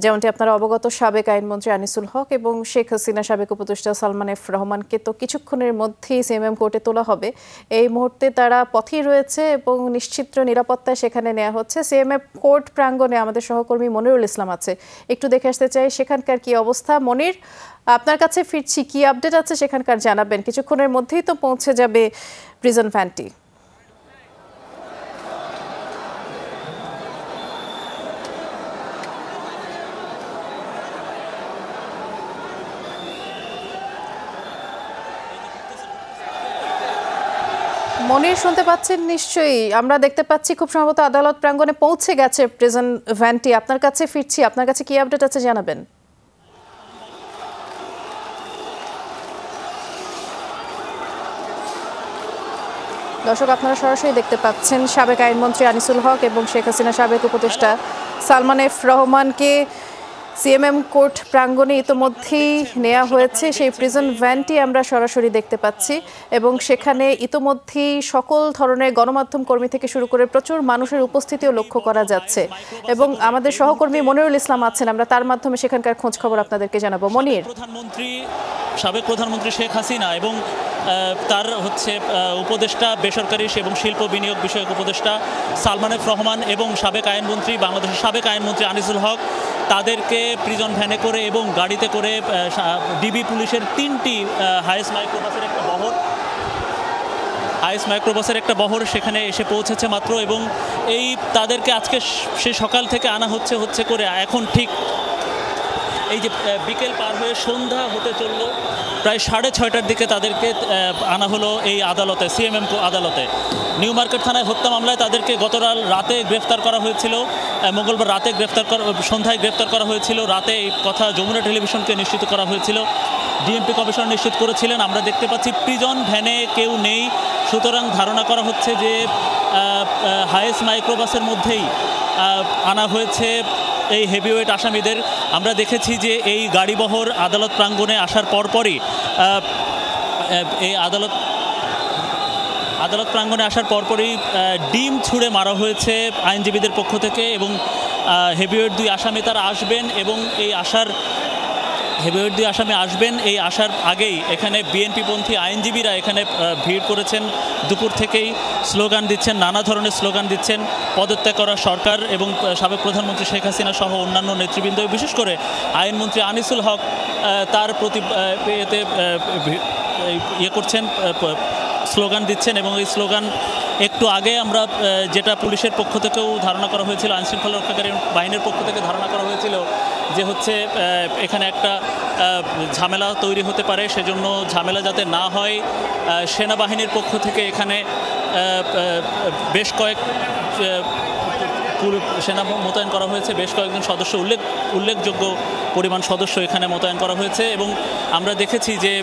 যেমনটি আপনারা অবগত, সাবেক আইনমন্ত্রী আনিসুল হক এবং শেখ হাসিনা সাবেক উপদেষ্টা সালমান এফ রহমানকে তো কিছুক্ষণের মধ্যেই সিএমএম কোর্টে তোলা হবে। এই মুহূর্তে তারা পথেই রয়েছে এবং নিশ্চিত নিরাপত্তায় সেখানে নেওয়া হচ্ছে। সিএমএম কোর্ট প্রাঙ্গণে আমাদের সহকর্মী মনিরুল ইসলাম আছে, একটু দেখে আসতে চাই সেখানকার কি অবস্থা। মনির, আপনার কাছে ফিরছি, কি আপডেট আছে সেখানকার জানাবেন। কিছুক্ষণের মধ্যেই তো পৌঁছে যাবে প্রিজন ভ্যানটি। মনির, শুনতে পাচ্ছেন নিশ্চয়ই? আমরা দেখতে পাচ্ছি খুব সম্ভবত আদালত প্রাঙ্গণে পৌঁছে গেছে প্রিজন ভ্যানটি। আপনার কাছে ফিরছি, আপনার কাছে কি আপডেট আছে জানাবেন। দর্শক, আপনারা সরাসরি দেখতে পাচ্ছেন সাবেক আইনমন্ত্রী আনিসুল হক এবং শেখ হাসিনা সাবেক উপদেষ্টা সালমান এফ রহমানকে সিএমএম কোর্ট প্রাঙ্গণে ইতোমধ্যেই নেওয়া হয়েছে। সেই প্রিজন ভ্যানটি আমরা সরাসরি দেখতে পাচ্ছি এবং সেখানে ইতোমধ্যেই সকল ধরনের গণমাধ্যম কর্মী থেকে শুরু করে প্রচুর মানুষের উপস্থিতিও লক্ষ্য করা যাচ্ছে এবং আমাদের সহকর্মী মনিরুল ইসলাম আছেন, আমরা তার মাধ্যমে সেখানকার খোঁজ খবর আপনাদেরকে জানাবো। মনির, সাবেক প্রধানমন্ত্রী শেখ হাসিনা এবং তার উপদেষ্টা বেসরকারি এবং শিল্প বিনিয়োগ বিষয়ক উপদেষ্টা সালমান এফ রহমান এবং বাংলাদেশের সাবেক আইনমন্ত্রী আনিসুল হক তাদেরকে প্রিজন ভ্যানে করে এবং গাড়িতে করে ডিবি পুলিশের 3টি হাইস মাইক্রোবাসের একটা বহর সেখানে এসে পৌঁছেছে মাত্র, এবং তাদেরকে আজকে সে সকাল থেকে আনা হচ্ছে করে এখন ঠিক এই যে বিকেল পার হয়ে সন্ধ্যা হতে চলল, প্রায় 6:30টার দিকে তাদেরকে আনা হলো এই আদালতে, সিএমএম আদালতে। নিউ মার্কেট থানায় হত্যা মামলায় তাদেরকে গতকাল রাতে গ্রেফতার করা হয়েছিল, মঙ্গলবার রাতে সন্ধ্যায় গ্রেফতার করা হয়েছিল। রাতে এই কথা যমুনা টেলিভিশনকে নিশ্চিত করা হয়েছিল, ডিএমপি কমিশনার নিশ্চিত করেছিলেন। আমরা দেখতে পাচ্ছি প্রিজন ভ্যানে কেউ নেই, সুতরাং ধারণা করা হচ্ছে যে হাইস মাইক্রোবাসের মধ্যেই আনা হয়েছে এই হেভিওয়েট আসামিদের। আমরা দেখেছি যে এই গাড়িবহর আদালত প্রাঙ্গণে আসার পরপরই এই আদালত প্রাঙ্গণে আসার পরপরই ডিম ছুঁড়ে মারা হয়েছে আইনজীবীদের পক্ষ থেকে, এবং হেভিওয়েট 2 আসামি তারা আসবেন এবং হেভিওয়েট 2 আসামি আসবেন এই আসার আগেই এখানে বিএনপিপন্থী আইনজীবীরা এখানে ভিড় করেছেন। দুপুর থেকেই স্লোগান দিচ্ছেন, নানা ধরনের স্লোগান দিচ্ছেন, পদত্যাগ করা সরকার এবং সাবেক প্রধানমন্ত্রী শেখ হাসিনা সহ অন্যান্য নেতৃবৃন্দ, বিশেষ করে আইনমন্ত্রী আনিসুল হক তার প্রতি করছেন, স্লোগান দিচ্ছেন। এবং এই স্লোগান একটু আগে আমরা যেটা পুলিশের পক্ষ থেকেও ধারণা করা হয়েছিল, আইনশৃঙ্খলা রক্ষাকারী বাহিনীর পক্ষ থেকে ধারণা করা হয়েছিল যে এখানে একটা ঝামেলা তৈরি হতে পারে, সেজন্য ঝামেলা যাতে না হয় সেনাবাহিনীর পক্ষ থেকে এখানে বেশ কয়েক সেনা মোতায়েন করা হয়েছে, বেশ কয়েকজন সদস্য উল্লেখযোগ্য পরিমাণ সদস্য এখানে মোতায়েন করা হয়েছে। এবং আমরা দেখেছি যে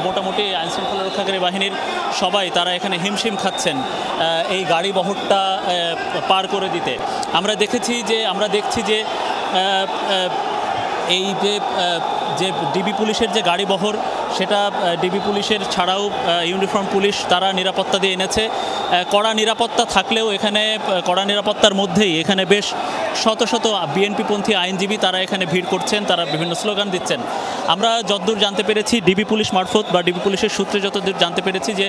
মোটামুটি আইনশৃঙ্খলা রক্ষাকারী বাহিনীর সবাই তারা এখানে হিমশিম খাচ্ছেন এই গাড়ি বহরটা পার করে দিতে। আমরা দেখছি যে এই যে ডিবি পুলিশের যে গাড়ি বহর, সেটা ডিবি পুলিশের ছাড়াও ইউনিফর্ম পুলিশ তারা নিরাপত্তা দিয়ে এনেছে। কড়া নিরাপত্তা থাকলেও এখানে কড়া নিরাপত্তার মধ্যেই এখানে বেশ শত শত বিএনপিপন্থী আইনজীবী তারা এখানে ভিড় করছেন, তারা বিভিন্ন স্লোগান দিচ্ছেন। আমরা যতদূর জানতে পেরেছি ডিবি পুলিশ মারফত বা ডিবি পুলিশের সূত্রে যতদূর জানতে পেরেছি যে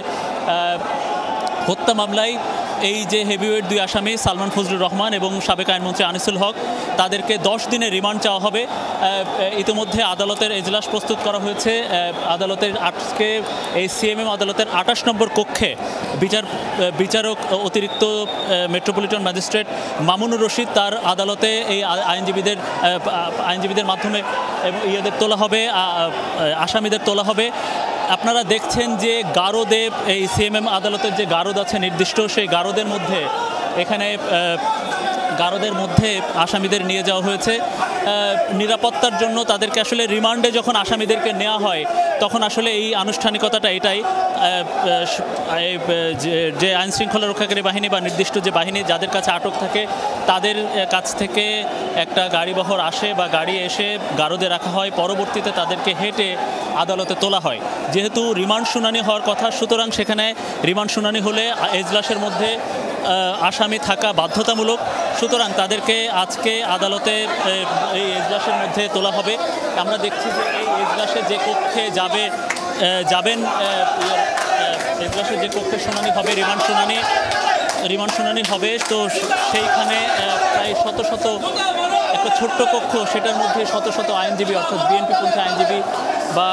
হত্যা মামলায় এই যে হেভিওয়েট 2 আসামি সালমান ফজলুর রহমান এবং সাবেক আইনমন্ত্রী আনিসুল হক তাদেরকে 10 দিনের রিমান্ড চাওয়া হবে। ইতিমধ্যে আদালতের এজলাস প্রস্তুত করা হয়েছে। আদালতের আজকে এই সিএমএম আদালতের 28 নম্বর কক্ষে বিচারক অতিরিক্ত মেট্রোপলিটন ম্যাজিস্ট্রেট মামুনুর রশিদ তার আদালতে এই আইনজীবীদের মাধ্যমে তোলা হবে, আসামিদের তোলা হবে। আপনারা দেখছেন যে গারদে এই সিএমএম আদালতের যে গারদ আছে নির্দিষ্ট, সেই গারদের মধ্যে আসামিদের নিয়ে যাওয়া হয়েছে নিরাপত্তার জন্য। তাদেরকে আসলে রিমান্ডে যখন আসামিদেরকে নেওয়া হয় তখন আসলে এই আনুষ্ঠানিকতাটা এটাই, যে আইনশৃঙ্খলা রক্ষাকারী বাহিনী বা নির্দিষ্ট যে বাহিনী যাদের কাছে আটক থাকে তাদের কাছ থেকে একটা গাড়িবহর আসে বা গাড়ি এসে গারদে রাখা হয়, পরবর্তীতে তাদেরকে হেঁটে আদালতে তোলা হয়। যেহেতু রিমান্ড শুনানি হওয়ার কথা, সুতরাং সেখানে রিমান্ড শুনানি হলে এজলাসের মধ্যে আসামি থাকা বাধ্যতামূলক, সুতরাং তাদেরকে আজকে আদালতে এই এজলাসের মধ্যে তোলা হবে। আমরা দেখছি যে এই এজলাসে যে কক্ষে যাবেন এজলাসে যে কক্ষে শুনানি হবে, রিমান্ড শুনানি হবে, তো সেইখানে প্রায় শত শত একটা ছোট্ট কক্ষ, সেটার মধ্যে শত শত আইনজীবী অর্থাৎ বিএনপিপন্থী আইনজীবী বা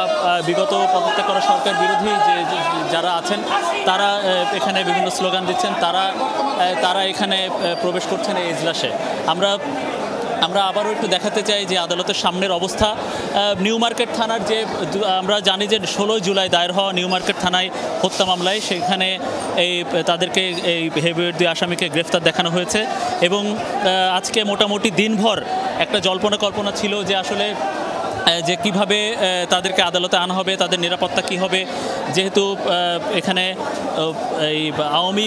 বিগত পদত্যাগ করা সরকার বিরোধী যারা আছেন তারা এখানে বিভিন্ন স্লোগান দিচ্ছেন, তারা এখানে প্রবেশ করছেন এই এজলাসে। আমরা আবারও একটু দেখাতে চাই যে আদালতের সামনের অবস্থা। নিউ মার্কেট থানার যে আমরা জানি যে 16 জুলাই দায়ের হওয়া নিউ মার্কেট থানায় হত্যা মামলায় সেখানে তাদেরকে এই হেভিওয়েট 2 আসামিকে গ্রেফতার দেখানো হয়েছে এবং আজকে মোটামুটি দিনভর একটা জল্পনা কল্পনা ছিল যে আসলে যে কিভাবে তাদেরকে আদালতে আনা হবে, তাদের নিরাপত্তা কি হবে, যেহেতু এখানে এই আওয়ামী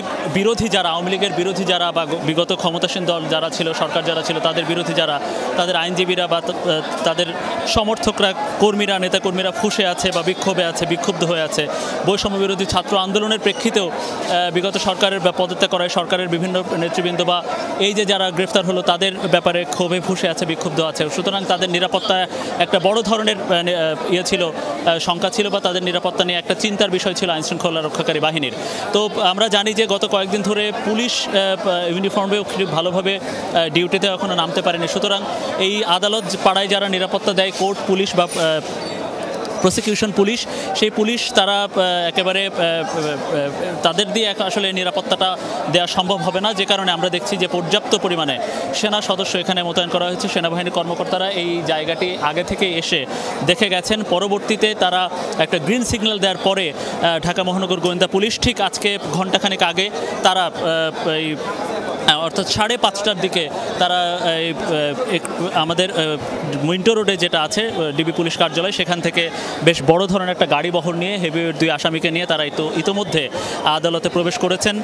লীগের বিরোধী যারা বা বিগত ক্ষমতাসীন দল যারা ছিল, সরকার যারা ছিল, তাদের বিরোধী যারা, তাদের আইনজীবীরা বা তাদের সমর্থকরা, নেতাকর্মীরা ফুঁসে আছে বা বিক্ষুব্ধ হয়ে আছে। বৈষম্য বিরোধী ছাত্র আন্দোলনের প্রেক্ষিতেও বিগত সরকারের পদত্যাগ করায় সরকারের বিভিন্ন নেতৃবৃন্দ বা এই যে যারা গ্রেফতার হলো তাদের ব্যাপারে ক্ষোভে ফুঁসে আছে, বিক্ষুব্ধ আছে। সুতরাং তাদের নিরাপত্তা একটা বড় ধরনের শঙ্কা ছিল বা তাদের নিরাপত্তা নিয়ে একটা চিন্তার বিষয় ছিল আইনশৃঙ্খলা রক্ষাকারী বাহিনীর। তো আমরা জানি যে গত কয়েকদিন ধরে পুলিশ ইউনিফর্মেও খুব ভালোভাবে ডিউটিতে এখনো নামতে পারেনি। সুতরাং এই আদালত পাড়ায় যারা নিরাপত্তা দেয়, কোর্ট পুলিশ বা প্রসিকিউশন পুলিশ, সেই পুলিশ তারা একেবারে তাদের দিয়ে আসলে নিরাপত্তাটা দেওয়া সম্ভব হবে না, যে কারণে আমরা দেখছি যে পর্যাপ্ত পরিমাণে সেনা সদস্য এখানে মোতায়েন করা হয়েছে। সেনাবাহিনীর কর্মকর্তারা এই জায়গাটি আগে থেকে এসে দেখে গেছেন, পরবর্তীতে তারা একটা গ্রিন সিগন্যাল দেওয়ার পরে ঢাকা মহানগর গোয়েন্দা পুলিশ ঠিক আজকে ঘণ্টাখানেক আগে তারা অর্থাৎ 5:30টার দিকে তারা আমাদের মিন্টো রোডে যেটা আছে ডিবি পুলিশ কার্যালয়, সেখান থেকে বেশ বড় ধরনের একটা গাড়ি বহর নিয়ে হেভিওয়েট 2 আসামিকে নিয়ে তারা ইতোমধ্যে আদালতে প্রবেশ করেছেন।